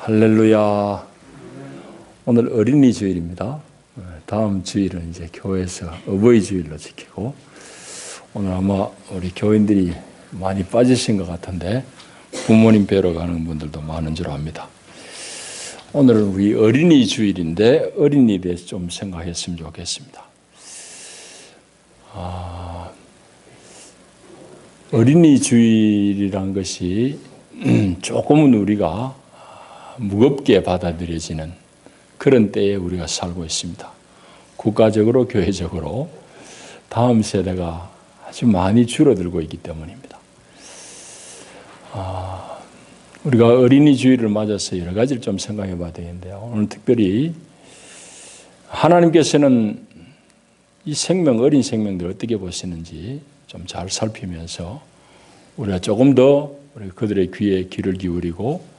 할렐루야. 오늘 어린이 주일입니다. 다음 주일은 이제 교회에서 어버이 주일로 지키고, 오늘 아마 우리 교인들이 많이 빠지신 것 같은데 부모님 뵈러 가는 분들도 많은 줄 압니다. 오늘은 우리 어린이 주일인데 어린이에 대해서 좀 생각했으면 좋겠습니다. 어린이 주일이란 것이 조금은 우리가 무겁게 받아들여지는 그런 때에 우리가 살고 있습니다. 국가적으로, 교회적으로 다음 세대가 아주 많이 줄어들고 있기 때문입니다. 우리가 어린이 주일을 맞아서 여러 가지를 좀 생각해 봐야 되는데요. 오늘 특별히 하나님께서는 이 생명, 어린 생명들 어떻게 보시는지 좀 잘 살피면서 우리가 조금 더 그들의 귀에 귀를 기울이고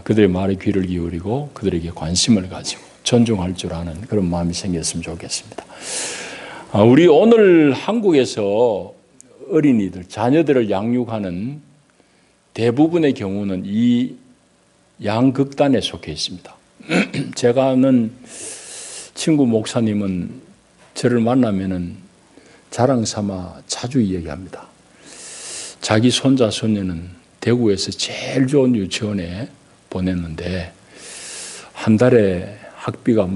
그들의 말에 귀를 기울이고 그들에게 관심을 가지고 존중할 줄 아는 그런 마음이 생겼으면 좋겠습니다. 우리 오늘 한국에서 어린이들, 자녀들을 양육하는 대부분의 경우는 이 양극단에 속해 있습니다. 제가 아는 친구 목사님은 저를 만나면은 자랑 삼아 자주 이야기합니다. 자기 손자, 손녀는 대구에서 제일 좋은 유치원에 보냈는데 한 달에 학비가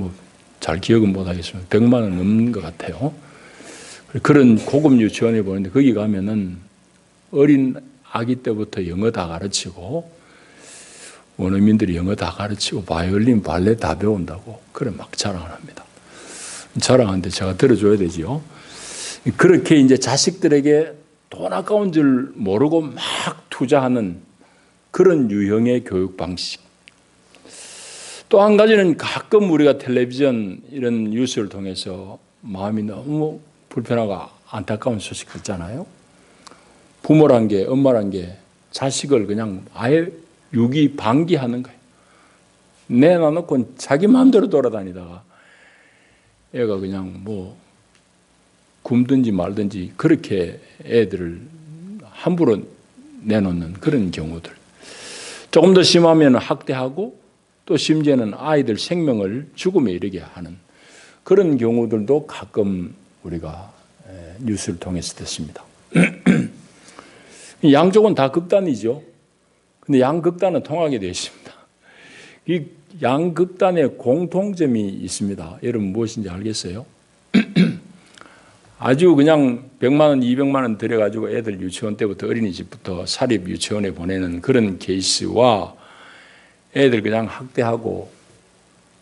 잘 기억은 못하겠지만 100만 원 넘는 것 같아요. 그런 고급 유치원에 보냈는데 거기 가면은 어린 아기 때부터 영어 다 가르치고 원어민들이 영어 다 가르치고 바이올린, 발레 다 배운다고 그래 막 자랑을 합니다. 자랑하는데 제가 들어줘야 되지요. 그렇게 이제 자식들에게 돈 아까운 줄 모르고 막 투자하는 그런 유형의 교육 방식. 또 한 가지는 가끔 우리가 텔레비전 이런 뉴스를 통해서 마음이 너무 불편하고 안타까운 소식 듣잖아요. 부모란 게, 엄마란 게 자식을 그냥 아예 유기 방기하는 거예요. 내놔놓고 자기 마음대로 돌아다니다가 애가 그냥 굶든지 말든지 그렇게 애들을 함부로 내놓는 그런 경우들. 조금 더 심하면 학대하고 또 심지어는 아이들 생명을 죽음에 이르게 하는 그런 경우들도 가끔 우리가 뉴스를 통해서 듣습니다. 양쪽은 다 극단이죠. 근데 양극단은 통하게 되어 있습니다. 이 양극단에 공통점이 있습니다. 여러분 무엇인지 알겠어요? 아주 그냥 100만 원, 200만 원 들여가지고 애들 유치원 때부터 어린이집부터 사립 유치원에 보내는 그런 케이스와 애들 그냥 학대하고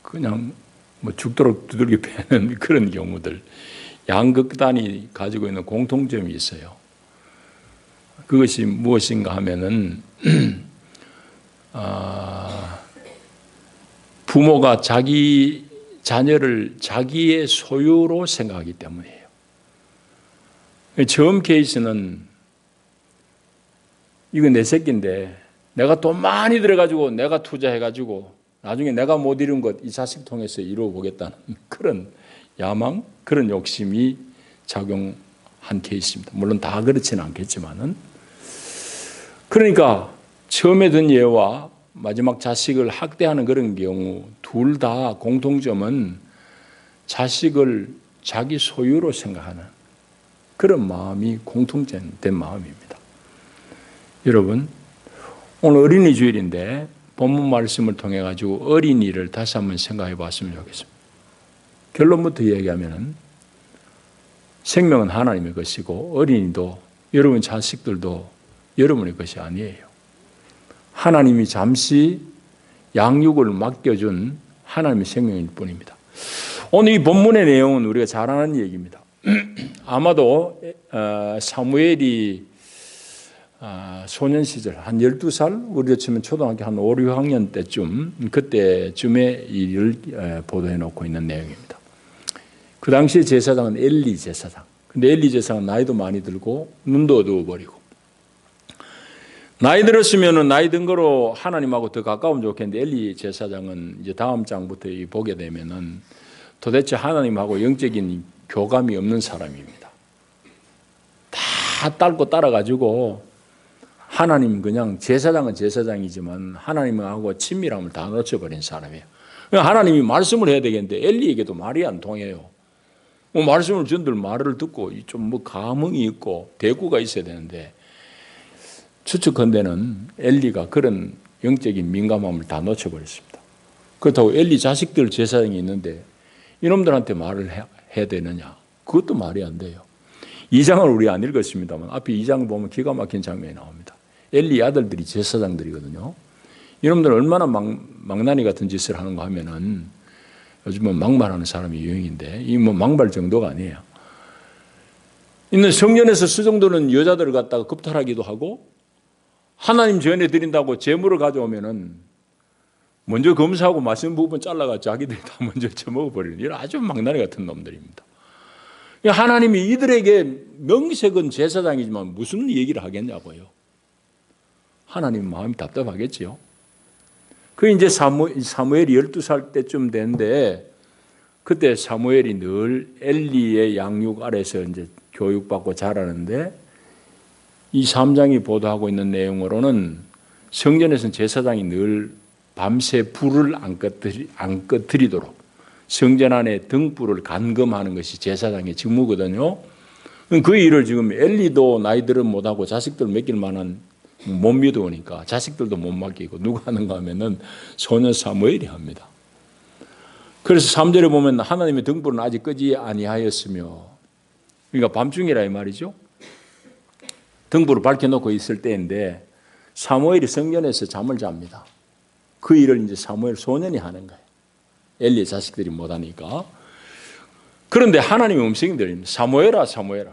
그냥 죽도록 두들겨 패는 그런 경우들. 양극단이 가지고 있는 공통점이 있어요. 그것이 무엇인가 하면은, 부모가 자기 자녀를 자기의 소유로 생각하기 때문이에요. 처음 케이스는 이거 내 새끼인데 내가 돈 많이 들어가지고 내가 투자해가지고 나중에 내가 못 이룬 것 이 자식 통해서 이루어 보겠다는 그런 야망, 그런 욕심이 작용한 케이스입니다. 물론 다 그렇지는 않겠지만은. 그러니까 처음에 든 예와 마지막 자식을 학대하는 그런 경우 둘 다 공통점은 자식을 자기 소유로 생각하는 그런 마음이 공통된 마음입니다. 여러분, 오늘 어린이 주일인데 본문 말씀을 통해 가지고 어린이를 다시 한번 생각해 봤으면 좋겠습니다. 결론부터 얘기하면은 생명은 하나님의 것이고 어린이도 여러분 자식들도 여러분의 것이 아니에요. 하나님이 잠시 양육을 맡겨준 하나님의 생명일 뿐입니다. 오늘 이 본문의 내용은 우리가 잘 아는 얘기입니다. 아마도 사무엘이 소년 시절 한 12살, 우리로 치면 초등학교 한 5, 6학년 때쯤 그때쯤의 일을 보도해 놓고 있는 내용입니다. 그 당시 제사장은 엘리 제사장. 근데 엘리 제사장은 나이도 많이 들고 눈도 어두워버리고 나이 들었으면 나이 든 거로 하나님하고 더 가까우면 좋겠는데 엘리 제사장은 이제 다음 장부터 보게 되면은 도대체 하나님하고 영적인 교감이 없는 사람입니다. 다 딸고 따라가지고 하나님 그냥 제사장은 제사장이지만 하나님하고 친밀함을 다 놓쳐버린 사람이에요. 하나님이 말씀을 해야 되겠는데 엘리에게도 말이 안 통해요. 말씀을 전들 말을 듣고 좀 감흥이 있고 대구가 있어야 되는데 추측컨대는 엘리가 그런 영적인 민감함을 다 놓쳐버렸습니다. 그렇다고 엘리 자식들 제사장이 있는데 이놈들한테 말을 해야 되느냐? 그것도 말이 안 돼요. 2장을 우리 안 읽었습니다만 앞에 2장 보면 기가 막힌 장면이 나옵니다. 엘리 아들들이 제사장들이거든요. 이놈들은 얼마나 망나니 같은 짓을 하는가 하면은 요즘은 막말하는 사람이 유행인데 이 막말 정도가 아니에요. 있는 성전에서 수정도는 여자들을 갖다가 겁탈하기도 하고 하나님 전에 드린다고 제물을 가져오면은 먼저 검사하고 맛있는 부분 잘라가 자기들이 다 먼저 처먹어버리는 이런 아주 망나니 같은 놈들입니다. 하나님이 이들에게 명색은 제사장이지만 무슨 얘기를 하겠냐고요. 하나님 마음이 답답하겠지요. 그 이제 사무엘이 12살 때쯤 됐는데 그때 사무엘이 늘 엘리의 양육 아래서 이제 교육받고 자라는데 이 3장이 보도하고 있는 내용으로는 성전에서는 제사장이 늘 밤새 불을 안 꺼뜨리도록 성전 안에 등불을 감금하는 것이 제사장의 직무거든요. 그 일을 지금 엘리도 나이 들은 못하고 자식들 맡길 만한 못 믿으니까 자식들도 못 맡기고 누가 하는가 하면은 소년 사무엘이 합니다. 그래서 3절에 보면 하나님의 등불은 아직 끄지 아니하였으며 그러니까 밤중이라 이 말이죠. 등불을 밝혀놓고 있을 때인데 사무엘이 성전에서 잠을 잡니다. 그 일을 이제 사무엘 소년이 하는 거예요. 엘리의 자식들이 못하니까. 그런데 하나님의 음성이 들립니다. 사무엘아 사무엘아.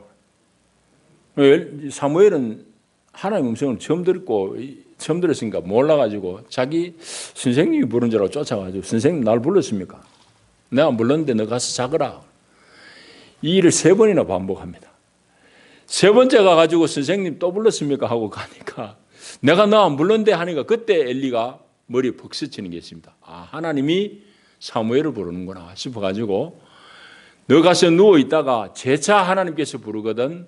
사무엘은 하나님의 음성을 처음 들었으니까 몰라가지고 자기 선생님이 부른 줄 알고 쫓아가지고 선생님 날 불렀습니까? 내가 안 불렀는데 너 가서 자거라. 이 일을 3번이나 반복합니다. 3번째 가가지고 선생님 또 불렀습니까? 하고 가니까 내가 너 안 불렀는데 하니까 그때 엘리가 머리에 푹 스치는 게 있습니다. 아, 하나님이 사무엘을 부르는구나 싶어가지고 너 가서 누워있다가 재차 하나님께서 부르거든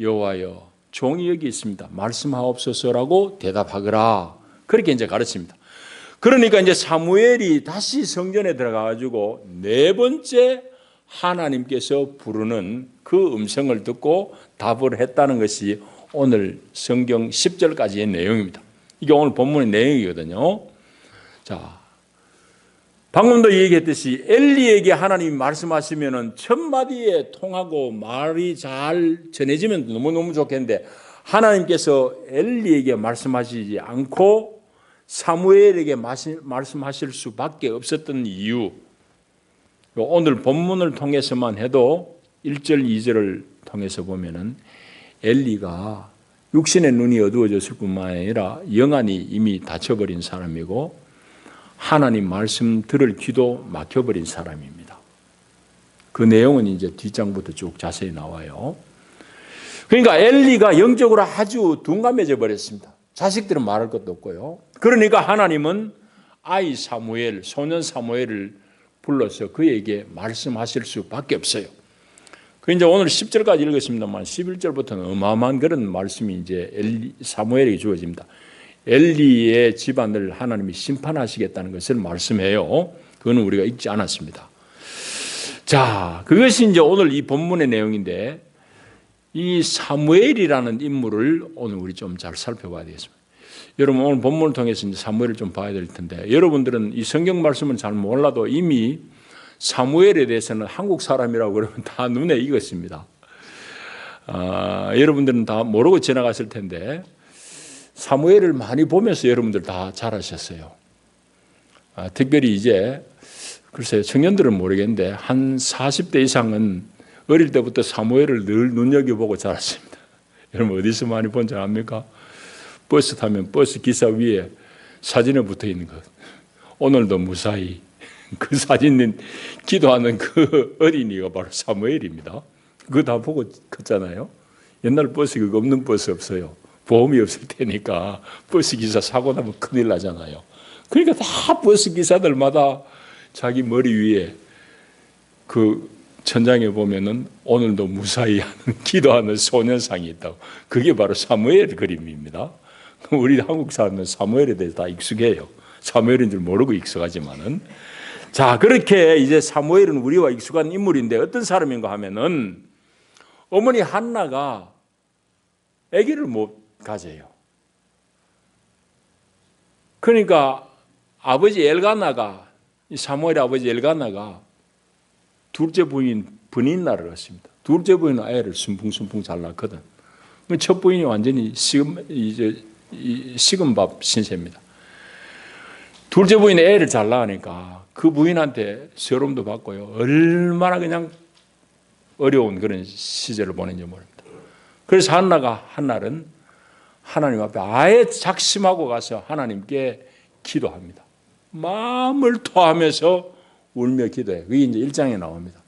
여호와여 종이 여기 있습니다. 말씀하옵소서라고 대답하거라. 그렇게 이제 가르칩니다. 그러니까 이제 사무엘이 다시 성전에 들어가가지고 4번째 하나님께서 부르는 그 음성을 듣고 답을 했다는 것이 오늘 성경 10절까지의 내용입니다. 이게 오늘 본문의 내용이거든요. 자, 방금도 얘기했듯이 엘리에게 하나님이 말씀하시면은 첫 마디에 통하고 말이 잘 전해지면 너무너무 좋겠는데 하나님께서 엘리에게 말씀하시지 않고 사무엘에게 말씀하실 수밖에 없었던 이유, 오늘 본문을 통해서만 해도 1절, 2절을 통해서 보면은 엘리가 육신의 눈이 어두워졌을 뿐만 아니라 영안이 이미 닫혀버린 사람이고 하나님 말씀 들을 귀도 막혀버린 사람입니다. 그 내용은 이제 뒷장부터 쭉 자세히 나와요. 그러니까 엘리가 영적으로 아주 둔감해져 버렸습니다. 자식들은 말할 것도 없고요. 그러니까 하나님은 아이 사무엘, 소년 사무엘을 불러서 그에게 말씀하실 수밖에 없어요. 그 이제 오늘 10절까지 읽었습니다만 11절부터는 어마어마한 그런 말씀이 이제 사무엘에게 주어집니다. 엘리의 집안을 하나님이 심판하시겠다는 것을 말씀해요. 그거는 우리가 읽지 않았습니다. 자, 그것이 이제 오늘 이 본문의 내용인데 이 사무엘이라는 인물을 오늘 우리 좀 잘 살펴봐야 되겠습니다. 여러분 오늘 본문을 통해서 이제 사무엘을 좀 봐야 될 텐데 여러분들은 이 성경 말씀은 잘 몰라도 이미 사무엘에 대해서는 한국 사람이라고 그러면 다 눈에 익었습니다. 여러분들은 다 모르고 지나갔을 텐데 사무엘을 많이 보면서 여러분들 다 잘하셨어요. 특별히 이제 글쎄요 청년들은 모르겠는데 한 40대 이상은 어릴 때부터 사무엘을 늘 눈여겨보고 자랐습니다. 여러분 어디서 많이 본 줄 압니까? 버스 타면 버스 기사 위에 사진에 붙어 있는 것. 오늘도 무사히 그 사진은 기도하는 그 어린이가 바로 사무엘입니다. 그거 다 보고 컸잖아요. 옛날 버스 그거 없는 버스 없어요. 보험이 없을 테니까 버스 기사 사고 나면 큰일 나잖아요. 그러니까 다 버스 기사들마다 자기 머리 위에 그 천장에 보면은 오늘도 무사히 하는 기도하는 소년상이 있다고. 그게 바로 사무엘 그림입니다. 우리 한국 사람은 사무엘에 대해서 다 익숙해요. 사무엘인 줄 모르고 익숙하지만은. 자, 그렇게 이제 사무엘은 우리와 익숙한 인물인데 어떤 사람인가 하면은 어머니 한나가 아기를 못 가져요. 그러니까 아버지 엘가나가, 사무엘의 아버지 엘가나가 둘째 부인 분인날을 했습니다. 둘째 부인은 아이를 순풍순풍 잘 낳거든. 첫 부인이 완전히 식은 밥 신세입니다. 둘째 부인이 애를 잘 낳으니까 그 부인한테 서름도 받고요. 얼마나 그냥 어려운 그런 시절을 보낸지 모릅니다. 그래서 한나가 한날은 하나님 앞에 아예 작심하고 가서 하나님께 기도합니다. 마음을 토하면서 울며 기도해요. 그게 이제 1장에 나옵니다.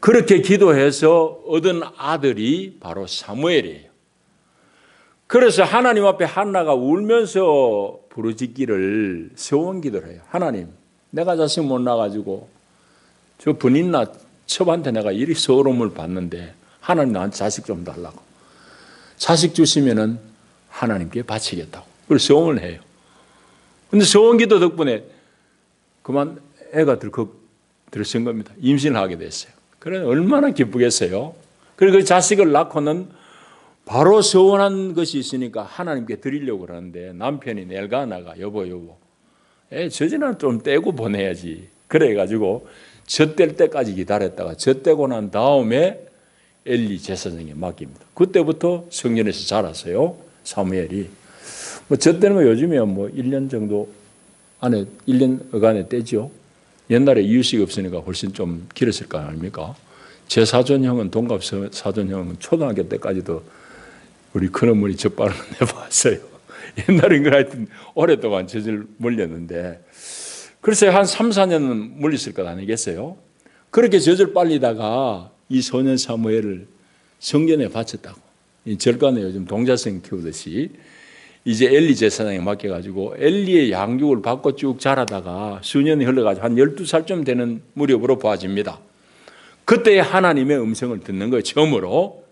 그렇게 기도해서 얻은 아들이 바로 사무엘이에요. 그래서 하나님 앞에 한나가 울면서 부르짖기를 서원 기도를 해요. 하나님, 내가 자식 못 낳아가지고 저 분인나 첩한테 내가 이리 서러움을 받는데 하나님 나한테 자식 좀 달라고. 자식 주시면은 하나님께 바치겠다고. 그래서 서원을 해요. 근데 서원 기도 덕분에 그만 애가 들어선 겁니다. 임신을 하게 됐어요. 그래 얼마나 기쁘겠어요. 그리고 그 자식을 낳고는 바로 서원한 것이 있으니까 하나님께 드리려고 그러는데 남편이 엘가나가 여보 애 저지는 좀 떼고 보내야지. 그래가지고 젖될 때까지 기다렸다가 젖되고 난 다음에 엘리 제사장에 맡깁니다. 그때부터 성전에서 자랐어요. 사무엘이. 젖되는 거 요즘에 1년 정도 안에 1년 어간에 떼죠. 옛날에 이유식 없으니까 훨씬 좀 길었을 거 아닙니까? 제 사촌형은 동갑 사촌형은 초등학교 때까지도 우리 큰어머니 젖바르는 데 봤어요. 옛날엔 그 하여튼 오랫동안 젖을 물렸는데 글쎄 한 3, 4년은 물렸을 것 아니겠어요? 그렇게 젖을 빨리다가 이 소년 사무엘을 성전에 바쳤다고. 이 절간에 요즘 동자성 키우듯이 이제 엘리 제사장에 맡겨가지고 엘리의 양육을 받고 쭉 자라다가 수년이 흘러가지고 한 12살쯤 되는 무렵으로 봐집니다. 그때 하나님의 음성을 듣는 거예요. 처음으로.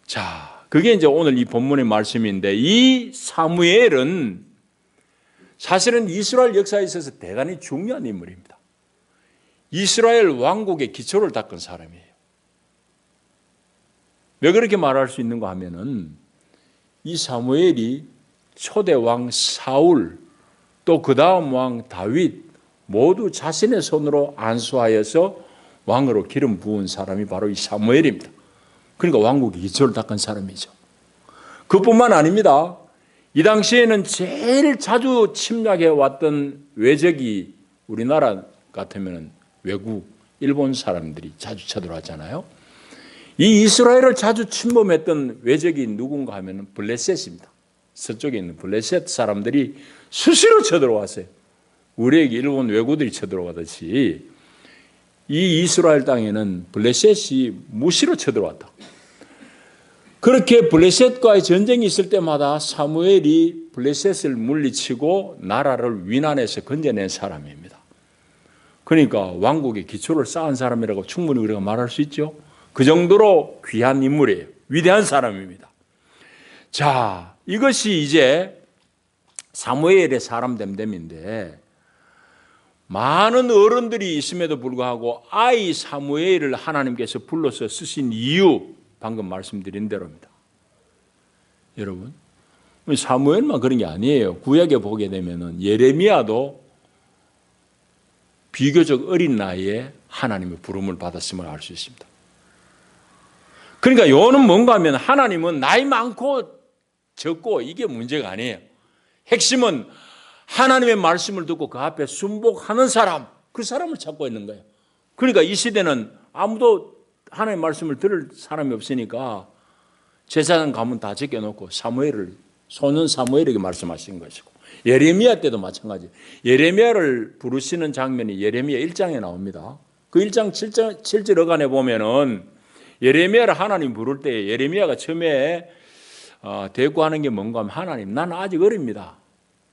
자, 그게 이제 오늘 이 본문의 말씀인데 이 사무엘은 사실은 이스라엘 역사에 있어서 대단히 중요한 인물입니다. 이스라엘 왕국의 기초를 닦은 사람이에요. 왜 그렇게 말할 수 있는가 하면은 이 사무엘이 초대 왕 사울 또 그 다음 왕 다윗 모두 자신의 손으로 안수하여서 왕으로 기름 부은 사람이 바로 이 사무엘입니다. 그러니까 왕국의 기초를 닦은 사람이죠. 그뿐만 아닙니다. 이 당시에는 제일 자주 침략해 왔던 외적이 우리나라 같으면 외국 일본 사람들이 자주 쳐들어왔잖아요. 이 이스라엘을 자주 침범했던 외적이 누군가 하면 블레셋입니다. 서쪽에 있는 블레셋 사람들이 수시로 쳐들어왔어요. 우리에게 일본 왜구들이 쳐들어가듯이 이 이스라엘 땅에는 블레셋이 무시로 쳐들어왔다. 그렇게 블레셋과의 전쟁이 있을 때마다 사무엘이 블레셋을 물리치고 나라를 위난해서 건져낸 사람입니다. 그러니까 왕국의 기초를 쌓은 사람이라고 충분히 우리가 말할 수 있죠. 그 정도로 귀한 인물이에요. 위대한 사람입니다. 자, 이것이 이제 사무엘의 사람 됨됨인데 많은 어른들이 있음에도 불구하고 아이 사무엘을 하나님께서 불러서 쓰신 이유 방금 말씀드린 대로입니다. 여러분, 사무엘만 그런 게 아니에요. 구약에 보게 되면은 예레미야도 비교적 어린 나이에 하나님의 부름을 받았음을 알 수 있습니다. 그러니까 요는 뭔가 하면 하나님은 나이 많고 적고 이게 문제가 아니에요. 핵심은 하나님의 말씀을 듣고 그 앞에 순복하는 사람, 그 사람을 찾고 있는 거예요. 그러니까 이 시대는 아무도 하나님의 말씀을 들을 사람이 없으니까 제사장 가문 다 제껴놓고 소년 사무엘에게 말씀하신 것이고 예레미야 때도 마찬가지예요. 예레미야를 부르시는 장면이 예레미야 1장에 나옵니다. 그 1장 7절 어간에 보면은 예레미야를 하나님 부를 때 예레미야가 처음에 대꾸하는 게 뭔가 하면 하나님 나는 아직 어립니다.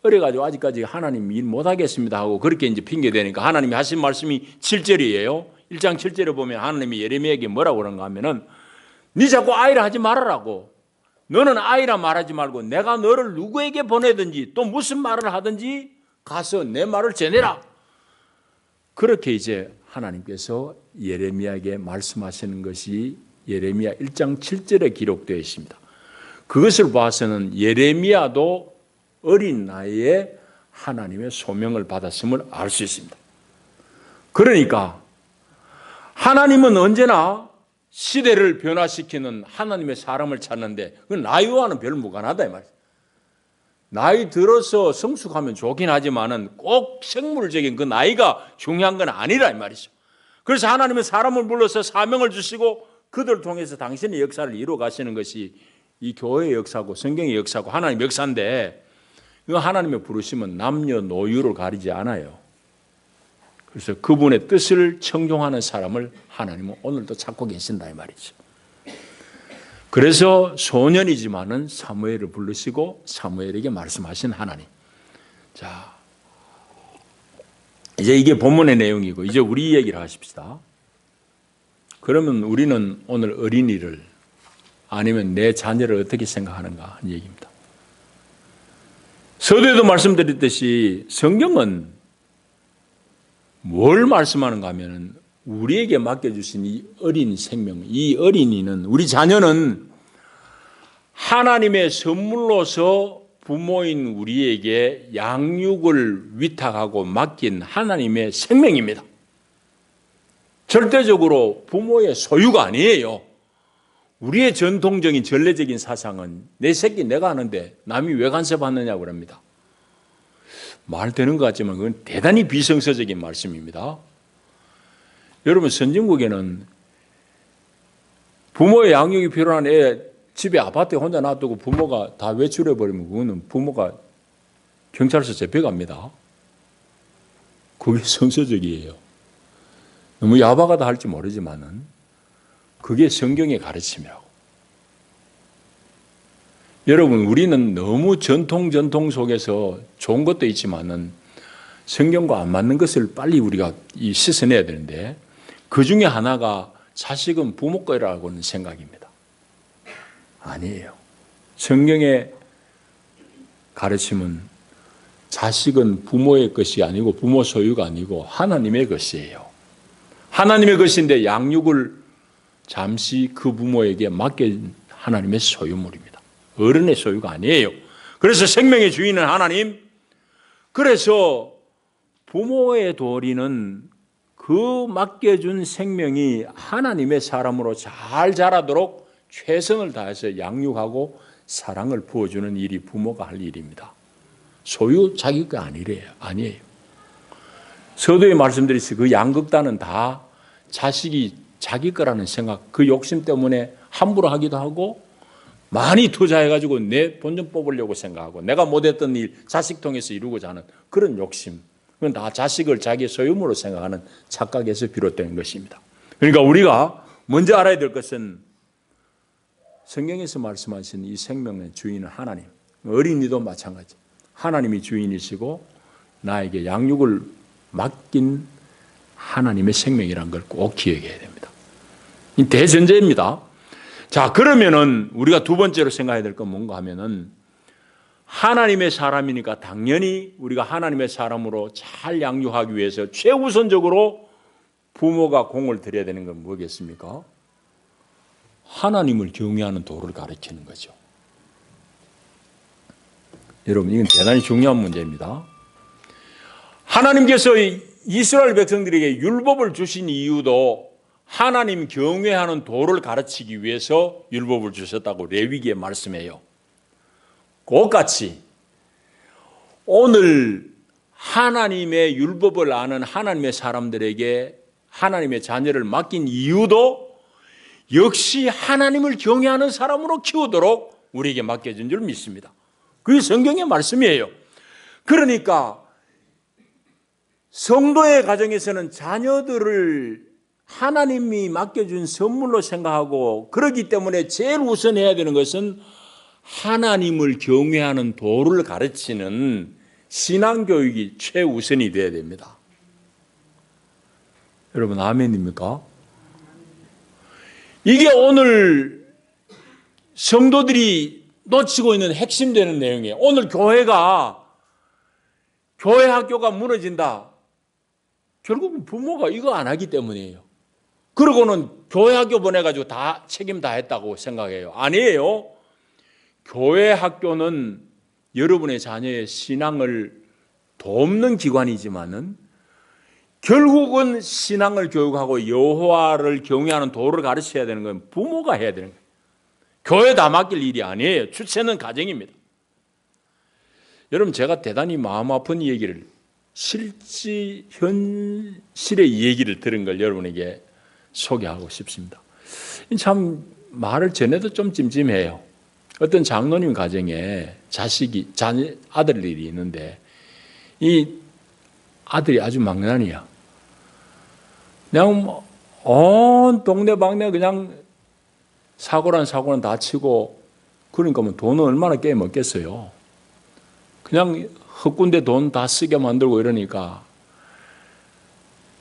어려가지고 아직까지 하나님 일 못하겠습니다 하고 그렇게 이제 핑계대니까 하나님이 하신 말씀이 7절이에요. 1장 7절에 보면 하나님이 예레미야에게 뭐라고 그런가 하면은 네 자꾸 아이라 하지 말아라고. 너는 아이라 말하지 말고 내가 너를 누구에게 보내든지 또 무슨 말을 하든지 가서 내 말을 전해라. 그렇게 이제 하나님께서 예레미야에게 말씀하시는 것이 예레미야 1장 7절에 기록되어 있습니다. 그것을 봐서는 예레미야도 어린 나이에 하나님의 소명을 받았음을 알 수 있습니다. 그러니까 하나님은 언제나 시대를 변화시키는 하나님의 사람을 찾는데 그건 나이와는 별 무관하다 이 말이에요. 나이 들어서 성숙하면 좋긴 하지만은 꼭 생물적인 그 나이가 중요한 건 아니라 이 말이죠. 그래서 하나님은 사람을 불러서 사명을 주시고 그들을 통해서 당신의 역사를 이루어 가시는 것이 이 교회의 역사고 성경의 역사고 하나님의 역사인데 그 하나님의 부르심은 남녀노유를 가리지 않아요. 그래서 그분의 뜻을 청종하는 사람을 하나님은 오늘도 찾고 계신다 이 말이죠. 그래서 소년이지만은 사무엘을 부르시고 사무엘에게 말씀하신 하나님. 자, 이제 이게 본문의 내용이고 이제 우리 얘기를 하십시다. 그러면 우리는 오늘 어린이를 아니면 내 자녀를 어떻게 생각하는가 하는 얘기입니다. 서두에도 말씀드렸듯이 성경은 뭘 말씀하는가 하면 우리에게 맡겨주신 이 어린 생명, 이 어린이는 우리 자녀는 하나님의 선물로서 부모인 우리에게 양육을 위탁하고 맡긴 하나님의 생명입니다. 절대적으로 부모의 소유가 아니에요. 우리의 전통적인 전례적인 사상은 내 새끼 내가 하는데 남이 왜 간섭하느냐고 그럽니다. 말 되는 것 같지만 그건 대단히 비성서적인 말씀입니다. 여러분 선진국에는 부모의 양육이 필요한 애 집에 아파트에 혼자 놔두고 부모가 다 외출해버리면 그거는 부모가 경찰서 잡혀갑니다. 그게 성서적이에요. 너무 야박하다 할지 모르지만은 그게 성경의 가르침이라고. 여러분 우리는 너무 전통 속에서 좋은 것도 있지만은 성경과 안 맞는 것을 빨리 우리가 씻어내야 되는데 그 중에 하나가 자식은 부모 거라고는 생각입니다. 아니에요. 성경의 가르침은 자식은 부모의 것이 아니고 부모 소유가 아니고 하나님의 것이에요. 하나님의 것인데 양육을 잠시 그 부모에게 맡긴 하나님의 소유물입니다. 어른의 소유가 아니에요. 그래서 생명의 주인은 하나님. 그래서 부모의 도리는 그 맡겨준 생명이 하나님의 사람으로 잘 자라도록 최선을 다해서 양육하고 사랑을 부어주는 일이 부모가 할 일입니다. 소유 자기 거 아니에요. 서두에 말씀드렸듯이 그 양극단은 다 자식이 자기 거라는 생각, 그 욕심 때문에 함부로 하기도 하고 많이 투자해가지고 내 돈 좀 뽑으려고 생각하고 내가 못했던 일 자식 통해서 이루고자 하는 그런 욕심, 그건 다 자식을 자기의 소유물로 생각하는 착각에서 비롯된 것입니다. 그러니까 우리가 먼저 알아야 될 것은 성경에서 말씀하신 이 생명의 주인은 하나님, 어린이도 마찬가지. 하나님이 주인이시고 나에게 양육을 맡긴 하나님의 생명이라는 걸 꼭 기억해야 됩니다. 이 대전제입니다. 자, 그러면은 우리가 두 번째로 생각해야 될 건 뭔가 하면은 하나님의 사람이니까 당연히 우리가 하나님의 사람으로 잘 양육하기 위해서 최우선적으로 부모가 공을 들여야 되는 건 뭐겠습니까? 하나님을 경외하는 도를 가르치는 거죠. 여러분, 이건 대단히 중요한 문제입니다. 하나님께서 이스라엘 백성들에게 율법을 주신 이유도 하나님 경외하는 도를 가르치기 위해서 율법을 주셨다고 레위기에 말씀해요. 그같이 오늘 하나님의 율법을 아는 하나님의 사람들에게 하나님의 자녀를 맡긴 이유도 역시 하나님을 경외하는 사람으로 키우도록 우리에게 맡겨진 줄 믿습니다. 그게 성경의 말씀이에요. 그러니까 성도의 가정에서는 자녀들을 하나님이 맡겨준 선물로 생각하고 그렇기 때문에 제일 우선해야 되는 것은 하나님을 경외하는 도를 가르치는 신앙교육이 최우선이 되어야 됩니다. 여러분 아멘입니까? 이게 오늘 성도들이 놓치고 있는 핵심되는 내용이에요. 오늘 교회 학교가 무너진다. 결국은 부모가 이거 안 하기 때문이에요. 그러고는 교회 학교 보내가지고 다 책임 다 했다고 생각해요. 아니에요. 교회 학교는 여러분의 자녀의 신앙을 돕는 기관이지만은 결국은 신앙을 교육하고 여호와를 경외하는 도를 가르쳐야 되는 건 부모가 해야 되는 거예요. 교회 다 맡길 일이 아니에요. 주체는 가정입니다. 여러분 제가 대단히 마음 아픈 얘기를 현실의 얘기를 들은 걸 여러분에게 소개하고 싶습니다. 참 말을 전해도 좀 찜찜해요. 어떤 장로님 가정에 아들들이 있는데 이 아들이 아주 망나니야. 그냥 온 동네방네 그냥 사고란 다 치고 그러니까 뭐 돈은 얼마나 깨 먹겠어요. 그냥 헛군데 돈 다 쓰게 만들고 이러니까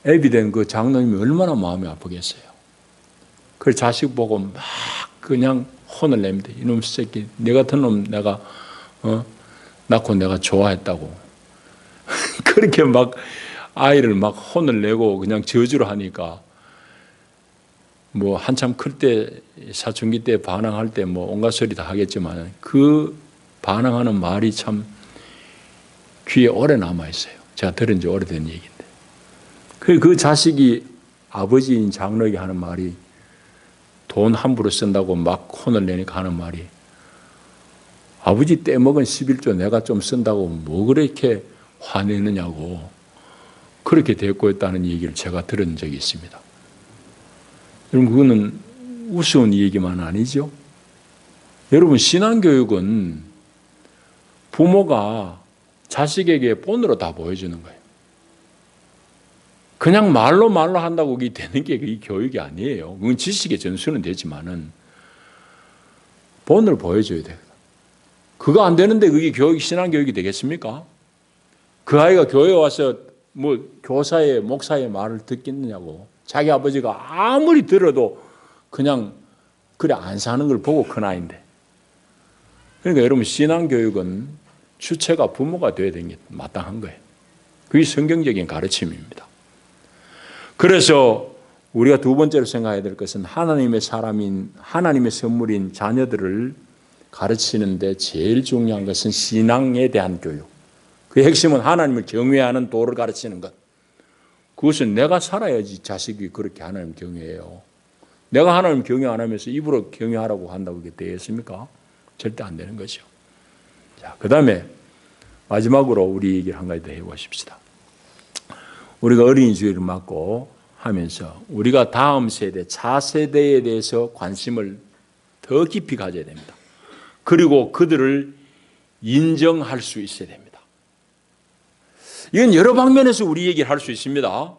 애비 된 그 장로님이 얼마나 마음이 아프겠어요. 그 자식 보고 막 그냥 혼을 냅니다. 이놈 새끼, 네 같은 놈 내가 낳고 내가 좋아했다고. 그렇게 막 아이를 막 혼을 내고 그냥 저주를 하니까 뭐 한참 클 때 사춘기 때 반항할 때 뭐 온갖 소리 다 하겠지만 그 반항하는 말이 참 귀에 오래 남아 있어요. 제가 들은 지 오래된 얘기인데. 그 자식이 아버지인 장로에게 하는 말이 돈 함부로 쓴다고 막 혼을 내니까 하는 말이 아버지 떼먹은 11조 내가 좀 쓴다고 뭐 그렇게 화내느냐고 그렇게 대꾸했다는 얘기를 제가 들은 적이 있습니다. 여러분 그거는 우스운 얘기만 아니죠. 여러분 신앙교육은 부모가 자식에게 본으로 다 보여주는 거예요. 그냥 말로 한다고 그게 되는 게 그게 교육이 아니에요. 그건 지식의 전수는 되지만은 본을 보여줘야 돼요. 그거 안 되는데 그게 신앙교육이 되겠습니까? 그 아이가 교회에 와서 뭐 교사의 목사의 말을 듣겠느냐고. 자기 아버지가 아무리 들어도 그냥 그래 안 사는 걸 보고 큰 아이인데. 그러니까 여러분 신앙교육은 주체가 부모가 되어야 되는 게 마땅한 거예요. 그게 성경적인 가르침입니다. 그래서 우리가 두 번째로 생각해야 될 것은 하나님의 선물인 자녀들을 가르치는데 제일 중요한 것은 신앙에 대한 교육. 그 핵심은 하나님을 경외하는 도를 가르치는 것. 그것은 내가 살아야지 자식이 그렇게 하나님 경외해요. 내가 하나님 경외 안 하면서 입으로 경외하라고 한다고 그게 되겠습니까? 절대 안 되는 거죠. 자, 그 다음에 마지막으로 우리 얘기를 한 가지 더 해보십시다. 우리가 어린이 주일을 맞고 하면서 우리가 다음 세대, 차세대에 대해서 관심을 더 깊이 가져야 됩니다. 그리고 그들을 인정할 수 있어야 됩니다. 이건 여러 방면에서 우리 얘기를 할 수 있습니다.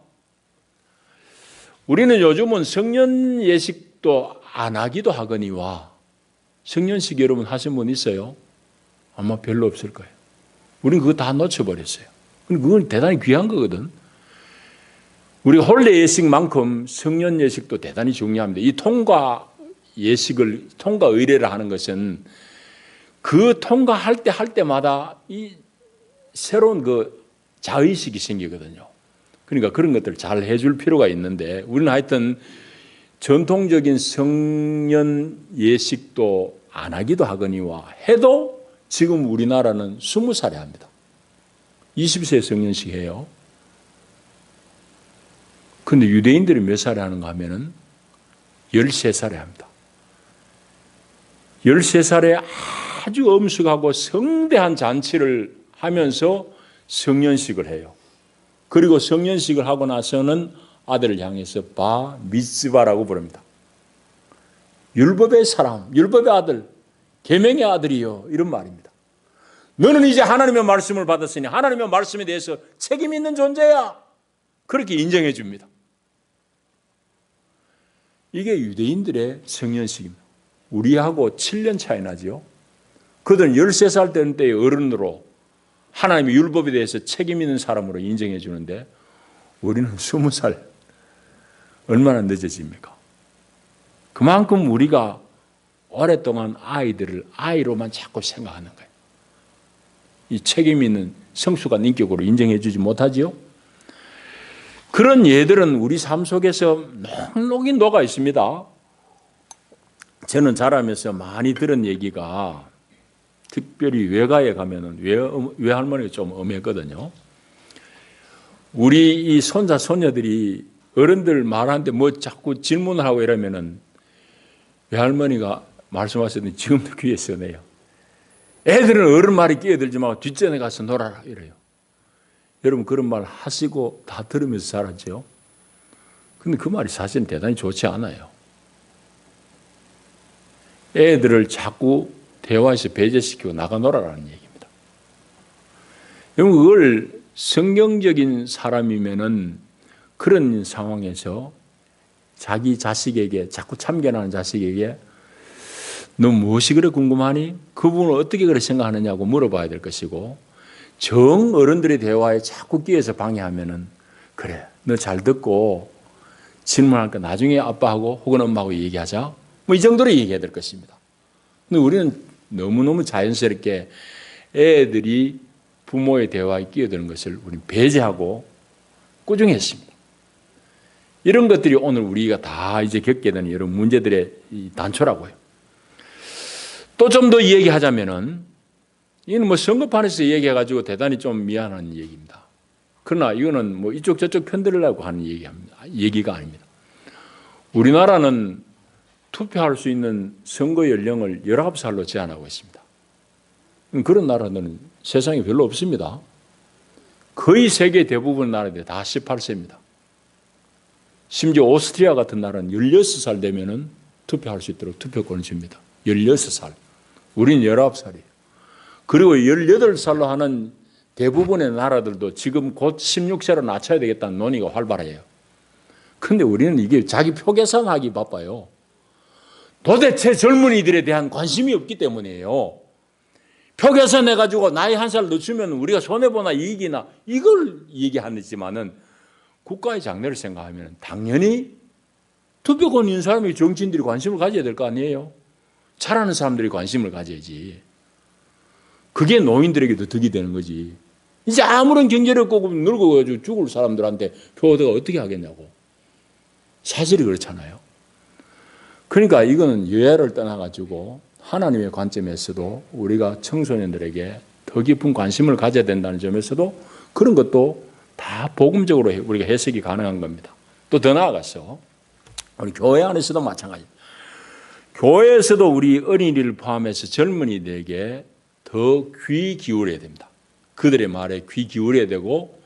우리는 요즘은 성년 예식도 안 하기도 하거니와 성년식 여러분 하신 분 있어요? 아마 별로 없을 거예요. 우리는 그거 다 놓쳐버렸어요. 그건 대단히 귀한 거거든. 우리 혼례 예식만큼 성년 예식도 대단히 중요합니다. 이 통과 의례를 하는 것은 그 통과할 때마다 이 새로운 그 자의식이 생기거든요. 그러니까 그런 것들을 잘 해줄 필요가 있는데 우리는 하여튼 전통적인 성년 예식도 안 하기도 하거니와 해도 지금 우리나라는 20살에 합니다. 20세 성년식 해요. 근데 유대인들이 몇 살에 하는가 하면은 13살에 합니다. 13살에 아주 엄숙하고 성대한 잔치를 하면서 성년식을 해요. 그리고 성년식을 하고 나서는 아들을 향해서 바 미츠바라고 부릅니다. 율법의 사람, 율법의 아들, 계명의 아들이요 이런 말입니다. 너는 이제 하나님의 말씀을 받았으니 하나님의 말씀에 대해서 책임 있는 존재야. 그렇게 인정해 줍니다. 이게 유대인들의 성년식입니다. 우리하고 7년 차이 나죠. 그들은 13살 되는 때의 어른으로 하나님의 율법에 대해서 책임 있는 사람으로 인정해 주는데 우리는 20살 얼마나 늦어집니까? 그만큼 우리가 오랫동안 아이들을 아이로만 자꾸 생각하는 거예요. 이 책임 있는 성숙한 인격으로 인정해 주지 못하지요? 그런 예들은 우리 삶 속에서 넉넉히 녹아 있습니다. 저는 자라면서 많이 들은 얘기가, 특별히 외가에 가면은 외할머니가 좀 엄했거든요. 우리 이 손자 손녀들이 어른들 말하는데 뭐 자꾸 질문을 하고 이러면은 외할머니가 말씀하셨더니 지금도 귀에 써내요. 애들은 어른 말이 끼어들지 말고 뒷전에 가서 놀아라 이래요. 여러분 그런 말 하시고 다 들으면서 자랐죠. 근데 그 말이 사실은 대단히 좋지 않아요. 애들을 자꾸 대화에서 배제시키고 나가 놀아라는 얘기입니다. 여러분 그걸 성경적인 사람이면은 그런 상황에서 자기 자식에게, 자꾸 참견하는 자식에게 너 무엇이 그래 궁금하니? 그분을 어떻게 그래 생각하느냐고 물어봐야 될 것이고, 정 어른들의 대화에 자꾸 끼어서 방해하면은 그래 너 잘 듣고 질문할 거 나중에 아빠하고 혹은 엄마하고 얘기하자, 뭐 이 정도로 얘기해야 될 것입니다. 근데 우리는 너무너무 자연스럽게 애들이 부모의 대화에 끼어드는 것을 우리는 배제하고 꾸중했습니다. 이런 것들이 오늘 우리가 다 이제 겪게 되는 이런 문제들의 단초라고요. 또 좀 더 얘기하자면은, 이건 뭐 선거판에서 얘기해가지고 대단히 좀 미안한 얘기입니다. 그러나 이거는 뭐 이쪽 저쪽 편들으려고 하는 얘기가 아닙니다. 우리나라는 투표할 수 있는 선거 연령을 19살로 제한하고 있습니다. 그런 나라들은 세상에 별로 없습니다. 거의 세계 대부분 나라들 다 18세입니다. 심지어 오스트리아 같은 나라는 16살 되면은 투표할 수 있도록 투표권을 줍니다. 16살. 우리는 19살이에요. 그리고 18살로 하는 대부분의 나라들도 지금 곧 16세로 낮춰야 되겠다는 논의가 활발해요. 그런데 우리는 이게 자기 표 계산하기 바빠요. 도대체 젊은이들에 대한 관심이 없기 때문이에요. 표 계산해가지고 나이 한 살 늦추면 우리가 손해보나 이익이나 이걸 얘기하지만은 국가의 장래를 생각하면 당연히 투표권 있는 사람이 정치인들이 관심을 가져야 될 거 아니에요. 잘하는 사람들이 관심을 가져야지. 그게 노인들에게도 득이 되는 거지. 이제 아무런 경제력 없고 늙어가지고 죽을 사람들한테 표 얻어가 어떻게 하겠냐고. 사실이 그렇잖아요. 그러니까 이거는 여야를 떠나가지고 하나님의 관점에서도 우리가 청소년들에게 더 깊은 관심을 가져야 된다는 점에서도 그런 것도 다 복음적으로 우리가 해석이 가능한 겁니다. 또 더 나아가서 우리 교회 안에서도 마찬가지입니다. 교회에서도 우리 어린이를 포함해서 젊은이들에게 더 귀 기울여야 됩니다. 그들의 말에 귀 기울여야 되고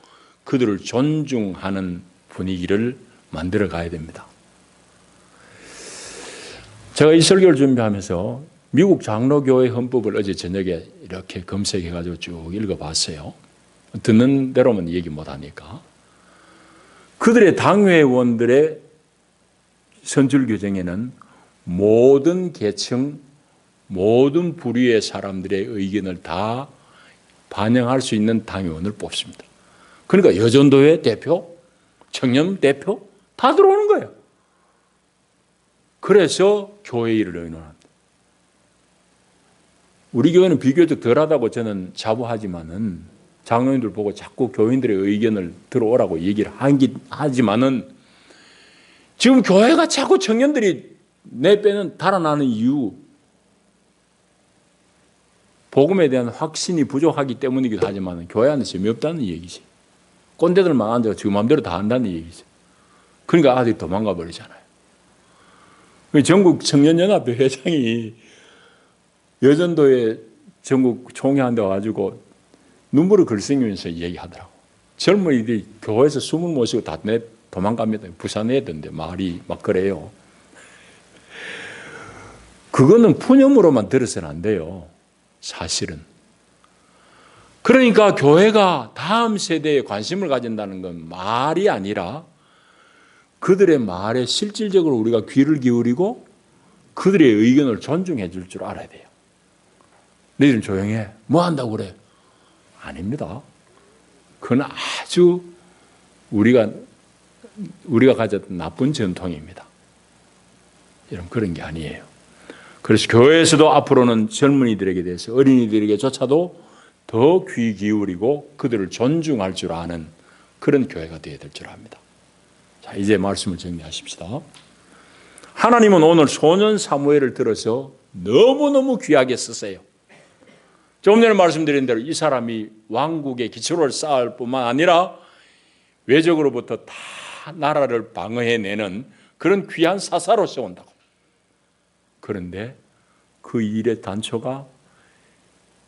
그들을 존중하는 분위기를 만들어 가야 됩니다. 제가 이 설교를 준비하면서 미국 장로교회 헌법을 어제 저녁에 이렇게 검색해가지고 쭉 읽어봤어요. 듣는 대로만 얘기 못하니까. 그들의 당회원들의 선출 규정에는 모든 계층, 모든 부류의 사람들의 의견을 다 반영할 수 있는 당회원을 뽑습니다. 그러니까 여전도회 대표, 청년 대표 다 들어오는 거예요. 그래서 교회 일을 의논합니다. 우리 교회는 비교적 덜하다고 저는 자부하지만은 장로님들 보고 자꾸 교인들의 의견을 들어오라고 얘기를 하지만은 지금 교회가 자꾸 청년들이 내 빼는 달아나는 이유, 복음에 대한 확신이 부족하기 때문이기도 하지만 교회 안에 재미없다는 얘기지. 꼰대들만 앉아서 지금 마음대로 다 한다는 얘기지. 그러니까 아들이 도망가 버리잖아요. 전국 청년연합회 회장이 여전도에 전국 총회한데 와가지고 눈물을 글썽이면서 얘기하더라고. 젊은이들이 교회에서 숨을 못 쉬고 다 도망갑니다. 부산에 있던데 말이 막 그래요. 그거는 푸념으로만 들어서는 안 돼요. 사실은. 그러니까 교회가 다음 세대에 관심을 가진다는 건 말이 아니라 그들의 말에 실질적으로 우리가 귀를 기울이고 그들의 의견을 존중해 줄 줄 알아야 돼요. 너희들은 조용해. 뭐 한다고 그래? 아닙니다. 그건 아주 우리가 우리가 가졌던 나쁜 전통입니다. 여러분, 그런 게 아니에요. 그래서 교회에서도 앞으로는 젊은이들에게 대해서, 어린이들에게조차도 더 귀 기울이고 그들을 존중할 줄 아는 그런 교회가 되어야 될 줄 압니다. 자, 이제 말씀을 정리하십시다. 하나님은 오늘 소년 사무엘을 들어서 너무너무 귀하게 쓰세요. 조금 전에 말씀드린 대로 이 사람이 왕국의 기초를 쌓을 뿐만 아니라 외적으로부터 다 나라를 방어해내는 그런 귀한 사사로서 온다고. 그런데 그 일의 단초가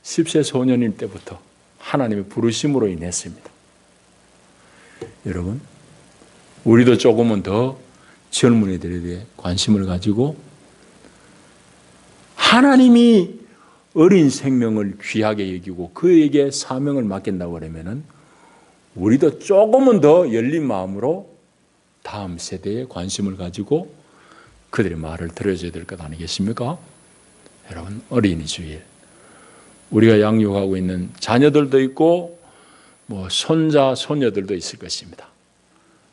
10세 소년일 때부터 하나님의 부르심으로 인했습니다. 여러분, 우리도 조금은 더 젊은이들에 대해 관심을 가지고 하나님이 어린 생명을 귀하게 여기고 그에게 사명을 맡긴다고 그러면은 우리도 조금은 더 열린 마음으로 다음 세대에 관심을 가지고 그들의 말을 들어줘야 될 것 아니겠습니까? 여러분, 어린이 주일, 우리가 양육하고 있는 자녀들도 있고 손자, 손녀들도 있을 것입니다.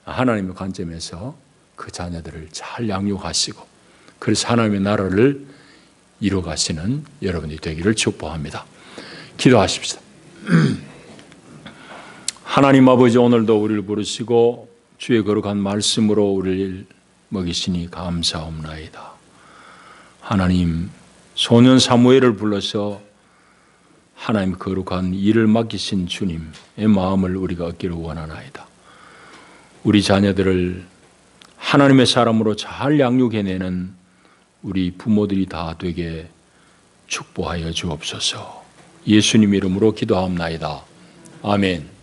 하나님의 관점에서 그 자녀들을 잘 양육하시고 그래서 하나님의 나라를 이루어가시는 여러분이 되기를 축복합니다. 기도하십시다. 하나님 아버지, 오늘도 우리를 부르시고 주의 거룩한 말씀으로 우리를 먹이시니 감사옵나이다. 하나님, 소년 사무엘을 불러서 하나님 거룩한 일을 맡기신 주님의 마음을 우리가 얻기를 원하나이다. 우리 자녀들을 하나님의 사람으로 잘 양육해내는 우리 부모들이 다 되게 축복하여 주옵소서. 예수님 이름으로 기도합나이다. 아멘.